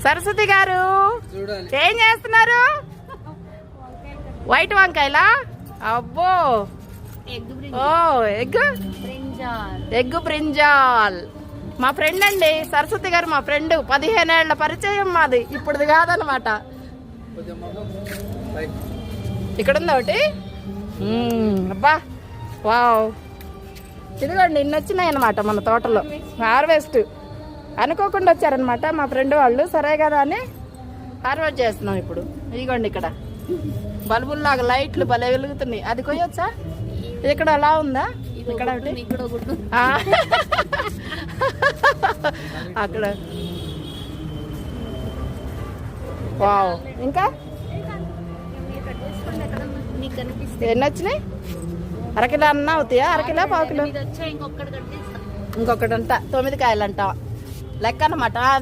సరస్వతి గారు ఏం చేస్తున్నారు? వైట్ వంకాయలా? అబ్బో, ఓ ఎగ్ బ్రింజాల్. మా ఫ్రెండ్ అండి సరస్వతి గారు, మా ఫ్రెండ్. 15 ఏళ్ల పరిచయం మాది, ఇప్పుడుది కాదనమాట. ఇక్కడ ఉందా ఒకటి? అబ్బా వావ్, ఇదిగోండి ఇన్ని వచ్చినాయి అనమాట మన తోటలో. హార్వెస్ట్ అనుకోకుండా వచ్చారనమాట మా ఫ్రెండ్ వాళ్ళు. సరే కదా అని హార్వెస్ట్ చేస్తున్నాం ఇప్పుడు. ఇదిగోండి ఇక్కడ బల్బుల్లాగా లైట్లు భలే వెలుగుతున్నాయి. అది కొయ్యొచ్చా? ఇక్కడ అలా ఉందా? ఇక్కడ ఒకటి అక్కడ. వావ్, ఇంకా ఎన్ని వచ్చినాయి? అరకిలో అన్న అవుతాయా? అరకిలో పావుకిలో? ఇంకొకటి అంట 9 కాయలు అంట లెక్క అనమాట.